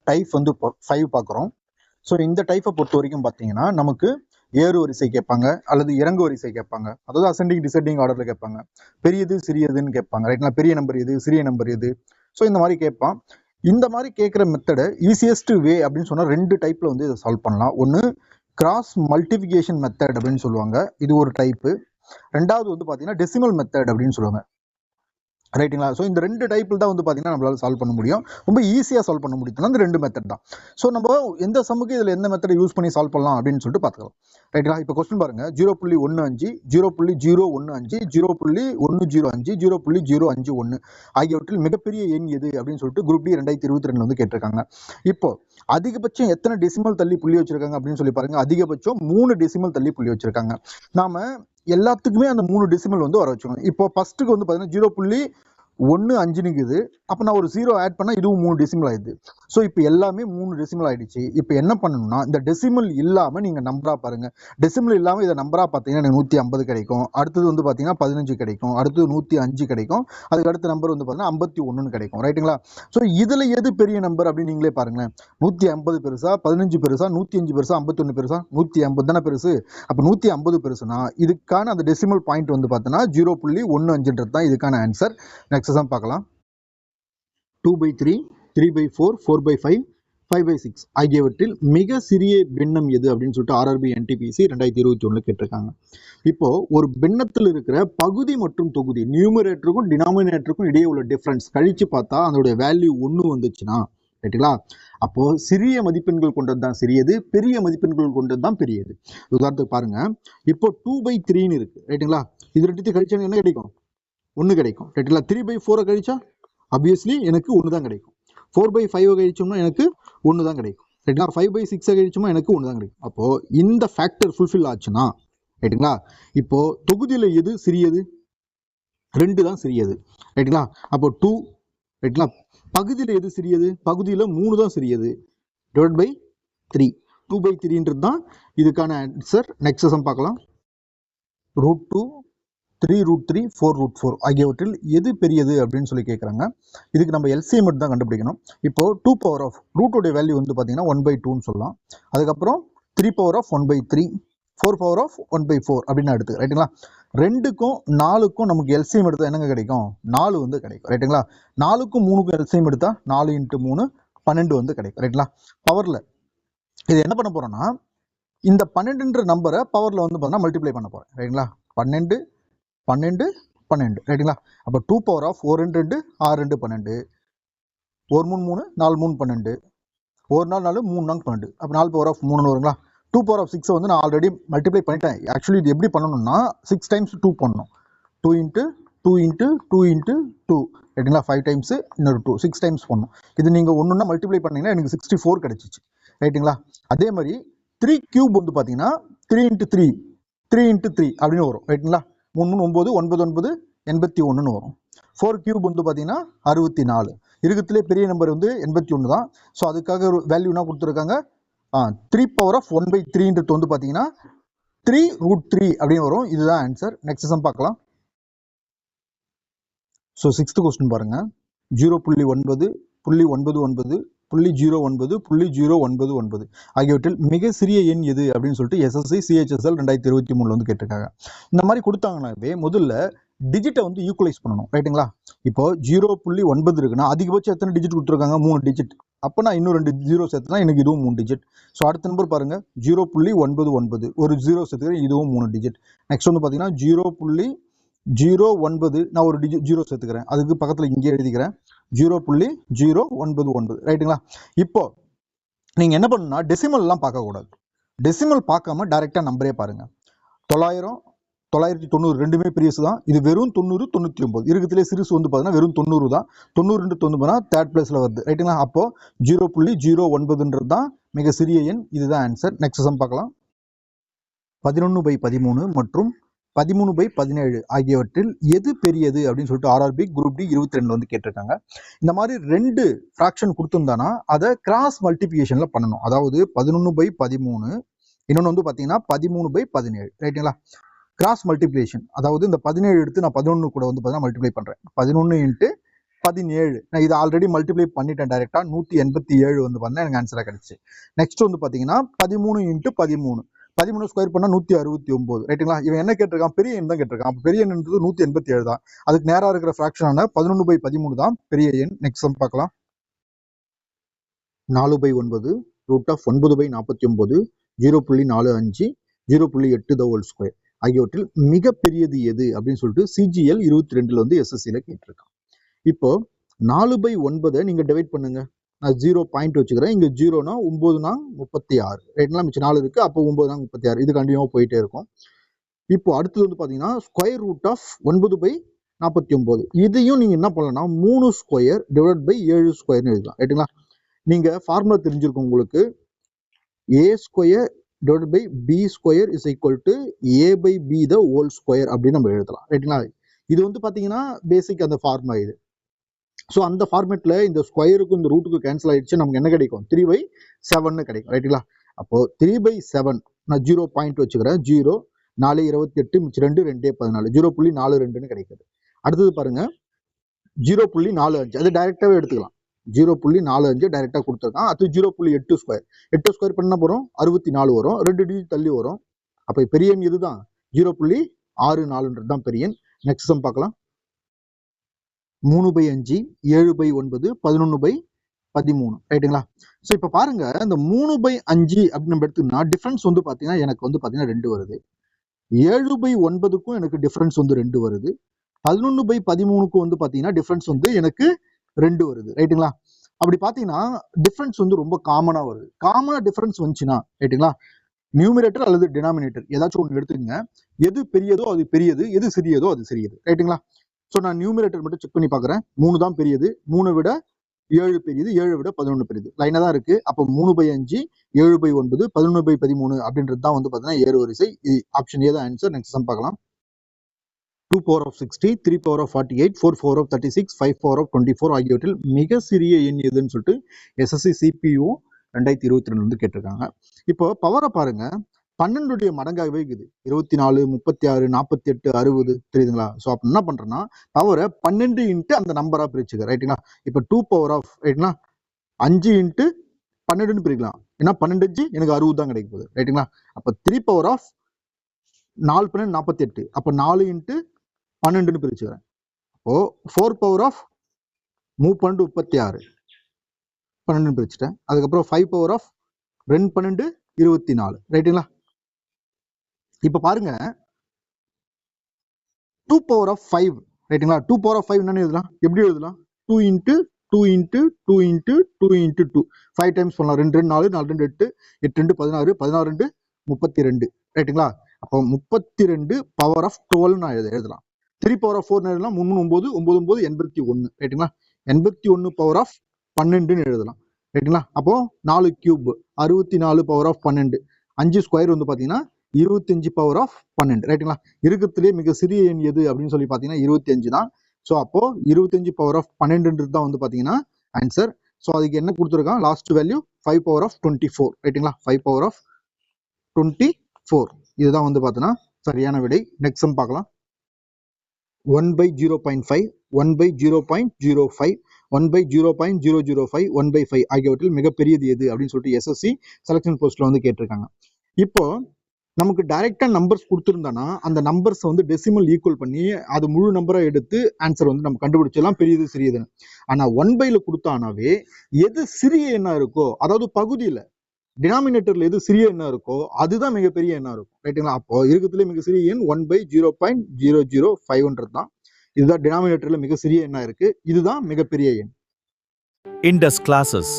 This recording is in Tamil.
டைப் வந்து 5 பார்க்குறோம். ஸோ இந்த டைப்பை பொறுத்த வரைக்கும் பார்த்தீங்கன்னா நமக்கு ஏறு வரிசை கேட்பாங்க அல்லது இறங்கு வரிசை கேட்பாங்க, அதாவது அசெண்டிங் டிசெண்டிங் ஆர்டரில் கேட்பாங்க. பெரியது சிறியதுன்னு கேட்பாங்க, ரைட்னா? பெரிய நம்பர் எது, சிறிய நம்பர் எது, ஸோ இந்த மாதிரி கேட்பான். இந்த மாதிரி கேட்குற மெத்தடை ஈஸியஸ்ட் வே அப்படின்னு சொன்னால் 2 டைப்பில் வந்து இதை சால்வ் பண்ணலாம். ஒன்று கிராஸ் மல்டிபிகேஷன் மெத்தட் அப்படின்னு சொல்லுவாங்க, இது ஒரு டைப்பு. ரெண்டாவது வந்து பார்த்தீங்கன்னா டெசிமல் மெத்தட் அப்படின்னு சொல்லுவாங்க, ரைட்டுங்களா? ஸோ இந்த 2 டைப்பில் தான் வந்து பார்த்தீங்கன்னா நம்மளால சால்வ் பண்ண முடியும். ரொம்ப ஈஸியாக சால்வ் பண்ண முடியும் அந்த 2 மெத்தட் தான். ஸோ நம்ம எந்த சம்முக்கு இதில் எந்த மெத்தடை யூஸ் பண்ணி சால்வ் பண்ணலாம் அப்படின்னு சொல்லிட்டு பார்த்துக்கலாம், ரைட்டுங்களா? இப்போ கொஸ்டின் பாருங்க, 0.15, 0.015, 0.105, 0.051 ஆகியவற்றில் மிகப்பெரிய எண் எது அப்படின்னு சொல்லிட்டு குரூப் டி 2022 வந்து கேட்டிருக்காங்க. இப்போ அதிகபட்சம் எத்தனை டெசிமல் தள்ளி புள்ளி வச்சிருக்காங்க அப்படின்னு சொல்லி பாருங்க. அதிகபட்சம் 3 டெசிமல் தள்ளி புள்ளி வச்சிருக்காங்க. நாம எல்லாத்துக்குமே அந்த 3 டெசிமல் வந்து வர வச்சுக்கணும். இப்போ ஃபர்ஸ்ட்டுக்கு வந்து பார்த்தீங்கன்னா 0.15 அப்போ நான் ஒரு 0 ஆட் பண்ணால் இதுவும் 3 டெசிமல் ஆயிடுது. ஸோ இப்போ எல்லாமே 3 டெசிமல் ஆயிடுச்சு. இப்போ என்ன பண்ணணும்னா இந்த டெசிமல் இல்லாமல் நீங்கள் நம்பரா பாருங்க. டெசிமல் இல்லாமல் இதை நம்பரா பார்த்தீங்கன்னா எனக்கு 150 கிடைக்கும். அடுத்தது வந்து பார்த்தீங்கன்னா 15 கிடைக்கும். அடுத்தது 105 கிடைக்கும். அதுக்கு அடுத்த நம்பர் வந்து பார்த்தீங்கன்னா 51 கிடைக்கும், ரைட்டுங்களா? ஸோ இதில் எது பெரிய நம்பர் அப்படின்னு நீங்களே பாருங்களேன். 150 பெருசா, 15 பெருசா, 105 பெருசா, 51 பெருசா? 150 தானே பெருசு. அப்போ 150 பெருசுனா இதுக்கான அந்த டெசிமல் பாயிண்ட் வந்து பார்த்தீங்கன்னா 0.15 தான் இதுக்கான ஆன்சர். நெக்ஸ்ட் சம் பார்க்கலாம். 2/3, 3/4, 4/5, 5/6 ஆகியவற்றில் மிக சிறிய பின்னம் எது அப்படின்னு சொல்லிட்டு ஆர்ஆர்பி என்டிபிசி 2021 கேட்டிருக்காங்க. இப்போ ஒரு பின்னத்தில் இருக்கிற பகுதி மற்றும் தொகுதி, நியூமரேட்டருக்கும் டினாமினேட்டருக்கும் இடையே உள்ள டிஃபரன்ஸ் கழிச்சு பார்த்தா அதோட வேல்யூ 1 வந்துச்சுன்னா, ரைட்டுங்களா? அப்போ சிறிய மதிப்பெண்கள் கொண்டது தான் சிறியது, பெரிய மதிப்பெண்கள் கொண்டது தான் பெரியது. உதாரணத்துக்கு பாருங்க, இப்போ 2/3 இருக்கு, ரைட்டுங்களா? இது ரெண்டுத்தையும் கழிச்சா என்ன கிடைக்கும்? 1 கிடைக்கும், ரைட்டுங்களா? 3/4 கழிச்சா ஆப்வியஸ்லி எனக்கு 1 தான் கிடைக்கும். 4/5 கழிச்சோம்னா எனக்கு 1 தான் கிடைக்கும், ரைட்டுங்களா? 5/6 கழிச்சோம்னா எனக்கு 1 தான் கிடைக்கும். அப்போ இந்த ஃபேக்டர் ஃபுல்ஃபில் ஆச்சுன்னா, ரைட்டுங்களா, இப்போ தொகுதியில் எது சிறியது? 2 தான் சிறியது, ரைட்டுங்களா? அப்போ 2, ரைட்டுங்களா? பகுதியில் எது சிறியது? பகுதியில் 3 தான் சிறியது, டிவைட் பை 3. 2/3 தான் இதுக்கான ஆன்சர். நெக்ஸ்ட் சம் பார்க்கலாம். √2, 3√3, 4√4 ஆகியவற்றில் எது பெரியது அப்படின்னு சொல்லி கேட்குறாங்க. இதுக்கு நம்ம எல்சிஎம் மட்டும் தான் கண்டுபிடிக்கணும். இப்போ 2 பவர் ஆஃப் ரூட்டோடைய வேல்யூ வந்து பார்த்தீங்கன்னா 1/2ன்னு சொல்லலாம். அதுக்கப்புறம் 3 பவர் ஆஃப் 1/3, 4 பவர் ஆஃப் 1/4 அப்படின்னு எடுத்து, ரைட்டுங்களா? 2க்கும் 4க்கும் நமக்கு எல்சிஎம் எடுத்தால் என்னங்க கிடைக்கும்? 4 வந்து கிடைக்கும், ரைட்டுங்களா? 4க்கும் 3க்கும் எல்சிஎம் எடுத்தால் 4 × 3 12 வந்து கிடைக்கும், ரைட்டுங்களா? பவரில் இது என்ன பண்ண போறோம்னா, இந்த 12ன்ற நம்பரை பவரில் வந்து பார்த்தீங்கன்னா மல்டிப்ளை பண்ண போகிறேன், ரைட்டுங்களா? 12, 12, 12, ரைட்டுங்களா? அப்போ 2 பவர் ஆஃப் 4 × 2 6 × 12, 1 3 3 4 3 12, 1 4 4 3 4 12, அப்போ 4 பவர் ஆஃப் 3 வருங்களா? 2 பவர் ஆஃப் 6 வந்து நான் ஆல்ரெடி மல்டிப்ளை பண்ணிட்டேன். ஆக்சுவலி இது எப்படி பண்ணணும்னா 6 டைம்ஸ் 2 பண்ணணும். 2 × 2 × 2 × 2, ரைட்டுங்களா? 5 டைம்ஸ் இன்னொரு 2, 6 டைம்ஸ் பண்ணணும். இது நீங்கள் ஒன்றுனா மல்டிப்ளை பண்ணீங்கன்னா எனக்கு 64 கிடைச்சிச்சு, ரைட்டுங்களா? அதே மாதிரி 3 கியூப் வந்து பார்த்தீங்கன்னா 3 × 3, 3 × 3 அப்படின்னு வரும், ரைட்டுங்களா? 3 9 9 9 81 வரும். 4 கியூப் வந்து பார்த்தீங்கன்னா 64. இருக்கிறதுலே பெரிய நம்பர் வந்து 81 தான். ஸோ அதுக்காக ஒரு வேல்யூ என்ன கொடுத்துருக்காங்க? 3 பவர் ஆஃப் 1/3ன்றது வந்து பார்த்தீங்கன்னா 3√3 அப்படின்னு வரும். இதுதான் ஆன்சர். நெக்ஸ்ட் சம் பார்க்கலாம். ஸோ 6th கொஸ்டின் பாருங்க. 0.9, 0.99, 0.09, 0.099 ஆகியவற்றில் மிக சிறிய எண் எது அப்படின்னு சொல்லிட்டு எஸ்எஸ்சி சிஹெச்எஸ்எல் 2023 வந்து கேட்டிருக்காங்க. இந்த மாதிரி கொடுத்தாங்கன்னாவே முதல்ல டிஜிட்டை வந்து ஈக்குவலைஸ் பண்ணணும், ரைட்டுங்களா? இப்போ 0.9 இருக்குன்னா அதிகபட்சம் எத்தனை டிஜிட் கொடுத்துருக்காங்க? 3 டிஜிட். அப்போ நான் இன்னும் 2 0 சேர்த்துனா எனக்கு இதுவும் 3 டிஜிட். ஸோ அடுத்த நம்பர் பாருங்க, 0.99, ஒரு 0 சேர்த்துக்கிறேன், இதுவும் 3 டிஜிட். நெக்ஸ்ட் வந்து பார்த்தீங்கன்னா 0.09, நான் ஒரு டிஜிட் 0 சேர்த்துக்கிறேன், அதுக்கு பக்கத்தில் இங்கே எழுதிக்கிறேன் 0.099, ரைட்டுங்களா? இப்போ நீங்க என்ன பண்ணணும்னா டெசிமல்லாம் பார்க்கக்கூடாது. டெசிமல் பார்க்காம டைரெக்டாக நம்பரே பாருங்க. 900, 990 ரெண்டுமே பெரியசு தான். இது வெறும் 90, 99 இருக்கிறதுலே சிறுசு வந்து பார்த்தீங்கன்னா வெறும் 90 தான். 90 × 90 தேர்ட் பிளேஸ்ல வருது, ரைட்டுங்களா? அப்போ 0.09ன்றது தான் மிக சிறிய எண். இதுதான் ஆன்சர். நெக்ஸ்ட் சம் பார்க்கலாம். 11/13 மற்றும் 13/17 ஆகியவற்றில் எது பெரியது அப்படின்னு சொல்லிட்டு ஆர்ஆர்பி குரூப் டி 22 வந்து கேட்டிருக்காங்க. இந்த மாதிரி 2 ஃப்ராக்ஷன் கொடுத்துருந்தானா அதை கிராஸ் மல்டிபிகேஷன்ல பண்ணணும். அதாவது 11/13, இன்னொன்று வந்து பார்த்தீங்கன்னா 13/17, ரைட்டுங்களா? கிராஸ் மல்டிப்ளிகேஷன், அதாவது இந்த 17 எடுத்து நான் 11 கூட வந்து பார்த்தீங்கன்னா மல்டிப்ளை பண்ணுறேன். 11 × 17. நான் இதை ஆல்ரெடி மல்டிப்ளை பண்ணிட்டேன் டைரெக்டாக. 187 வந்து பார்த்தீங்கன்னா எனக்கு ஆன்சராக கிடைச்சு. நெக்ஸ்ட் வந்து பார்த்தீங்கன்னா 13 × 13. 13 ஸ்கொயர் பண்ணால் 169 ரைட்டுங்களா. இவன் என்ன கேட்டிருக்கான், பெரிய எண் தான் கேட்டிருக்கான். அப்போ பெரிய எண்ன்றது 187 தான். அதுக்கு நேராக இருக்கிற ஃப்ராக்ஷனான 11/13 தான் பெரிய எண். நெக்ஸ்ட் சம் பார்க்கலாம். 4/9 √9/49 0.45 0.8 the whole square ஆகியவற்றில் மிகப்பெரியது எது அப்படின்னு சொல்லிட்டு CGL 22 வந்து SSCல கேட்டிருக்கான். இப்போ 4/9 நீங்க டிவைட் பண்ணுங்க. நான் 0 பாயிண்ட் வச்சுக்கிறேன். இங்க 0னா 9னா 36 ரைட்னா மிச்சம் 4 இருக்கு. அப்போ 9னா 36. இது கண்டினியூவா போயிட்டே இருக்கும். இப்போ அடுத்தது வந்து பாத்தீங்கன்னா ஸ்கொயர் ரூட் ஆஃப் 9/49. இதையும் நீங்க என்ன பண்ணலாம்னா 3 ஸ்கொயர் டிவைட் பை 7 ஸ்கொயர்னு எழுதலாம் ரைட்டுங்களா. நீங்க ஃபார்முலா தெரிஞ்சிருக்கும் உங்களுக்கு. a square divide by b square is equal to a/b the whole square அப்படின்னு நம்ம எழுதலாம் ரைட்டுங்களா. இது வந்து பாத்தீங்கன்னா பேசிக் அந்த ஃபார்முலா இது. ஸோ அந்த ஃபார்மேட்ல இந்த ஸ்கொயருக்கும் இந்த ரூட்டுக்கு கேன்சல் ஆயிடுச்சு. நமக்கு என்ன கிடைக்கும், 3/7 கிடைக்கும் ரைட்டுங்களா. அப்போ 3/7 நான் 0 பாயிண்ட் வச்சுக்கிறேன். 0 4 28 மிச்சம் 2 2 14 0.42 கிடைக்குது. அடுத்தது பாருங்க 0.45 அது டைரக்டாவே எடுத்துக்கலாம். 0.45 டைரக்டா கொடுத்துருக்கான். அது 0.8 ஸ்கொயர். 8 ஸ்கொயர் பண்ண போறோம் 64 வரும். 2 டிஜிட் தள்ளி வரும். அப்போ பெரிய எண் இதுதான் 0.64 தான் பெரிய எண். நெக்ஸ்ட் சம் பார்க்கலாம். 3/5 7/9 11/13 ரைட்டுங்களா. ஸோ இப்போ பாருங்க இந்த 3/5 அப்படின்னு நம்ம எடுத்துக்கோன்னா டிஃபரன்ஸ் வந்து பார்த்தீங்கன்னா எனக்கு வந்து பார்த்தீங்கன்னா 2 வருது. 7/9க்கும் எனக்கு டிஃபரன்ஸ் வந்து 2 வருது. 11/13க்கும் வந்து பார்த்தீங்கன்னா டிஃபரன்ஸ் வந்து எனக்கு 2 வருது ரைட்டுங்களா. அப்படி பார்த்தீங்கன்னா டிஃபரன்ஸ் வந்து ரொம்ப காமனா வருது. காமனா டிஃபரன்ஸ் வந்துச்சுன்னா ரைட்டுங்களா, நியூமரேட்டர் அல்லது டினாமினேட்டர் ஏதாச்சும் ஒன்று எடுத்துக்கங்க. எது பெரியதோ அது பெரியது, எது சிறியதோ அது சிறியது ரைட்டுங்களா. ஸோ நான் நியூமரேட்டர் மட்டும் செக் பண்ணி பார்க்குறேன். 3 தான் பெரியது, 3 விட 7 பெரியது, 7 விட 11 பெரியது. லைனாக தான் இருக்கு. அப்போ 3/5 7/9 11/13 அப்படின்றது தான் வந்து பார்த்தீங்கன்னா ஏறு வரிசை. ஆப்ஷன் ஏ தான் ஆன்சர். நெக்ஸ்ட் சம் பார்க்கலாம். 2 power of 60 3 power of 48 4 power of 36 5 power of 24 ஆகியவற்றில் மிக சிறிய எண் எதுன்னு சொல்லிட்டு SSC CPO 2022 வந்து கேட்டிருக்காங்க. இப்போ பவரை பாருங்க 12 மடங்காகவே இருக்குது. 24 36 48 60 தெரியுதுங்களா. ஸோ அப்போ என்ன பண்றேன்னா பவரை 12 இன்ட்டு அந்த நம்பரா பிரிச்சுக்க ரைட்டுங்களா. இப்போ 2 power of ரைட்டுங்களா 5 இன்ட்டு 12ன்னு பிரிக்கலாம். ஏன்னா 12 எனக்கு 60 தான் கிடைக்க போகுது ரைட்டுங்களா. அப்போ 3 power of 4 12 48. அப்போ 4 இன்ட்டு 12ன்னு பிரிச்சுக்கிறேன். அப்போ 4 power of 3 12 36 12 பிரிச்சுட்டேன். அதுக்கப்புறம் 5 power of 2 12 24 ரைட்டுங்களா. இப்ப பாருங்க 2 power of 5 ரைட்டுங்களா. 2 power of 5 என்னன்னு எழுதலாம், எப்படி எழுதலாம், 2 into 2 into 2 into 2 into 2 5 times பண்ணலாம். 2 2 4 4 2 8 8 2 16 16 2 32 ரைட்டுங்களா. அப்போ 32 பவர் ஆஃப் 12 நான் எழுதலாம். 3 power of 4 எழுதலாம். 3 9 9 9 81 ரைட்டுங்களா. 81 பவர் ஆஃப் 12ன்னு எழுதலாம் ரைட்டுங்களா. அப்போ 4 கியூப் 64 பவர் ஆஃப் 12 5 ஸ்கொயர் வந்து பாத்தீங்கன்னா 25 பவர் ஆஃப் 12 ரைட்டுங்களா. இருக்கிறதுலே மிக சிறிய எண் எது அப்படின்னு சொல்லி பாத்தீங்கன்னா 25 தான். ஸோ அப்போ 25 பவர் ஆஃப் 12 தான் வந்து பாத்தீங்கன்னா ஆன்சர். ஸோ அதுக்கு என்ன கொடுத்துருக்கான், லாஸ்ட் வேல்யூ 5 power of 24 ரைட்டுங்களா. 5 power of 24 இதுதான் வந்து பாத்தீங்கன்னா சரியான விடை. நெக்ஸ்ட் சம் பார்க்கலாம். 1/0.5 1/0.05 1/0.005 1/5 ஆகியவற்றில் மிகப்பெரியது எது அப்படின்னு சொல்லிட்டு SSC செலக்ஷன் போஸ்ட்ல வந்து கேட்டிருக்காங்க. இப்போ நமக்கு டைரக்டா நம்பர்ஸ் கொடுத்துருந்தானா அந்த நம்பர்ஸ் வந்து டெசிமல் ஈக்குவல் பண்ணி அது முழு நம்பரா எடுத்து ஆன்சர் வந்து நம்ம கண்டுபிடிச்சலாம் பெரியது சிறியதுன்னு. ஆனா 1/ல கொடுத்தானாவே எது சிறிய எண்ணா இருக்கோ, அதாவது பகுதியில டினாமினேட்டர்ல எது சிறிய எண்ணா இருக்கோ அதுதான் மிகப்பெரிய எண்ணா இருக்கும் ரைட்டுங்களா. அப்போ இருக்கிறதுல மிக சிறிய எண் 1/0.005 தான். இதுதான் டினாமினேட்டர்ல மிக சிறிய எண்ணா இருக்கு. இதுதான் மிகப்பெரிய எண். Indus Classes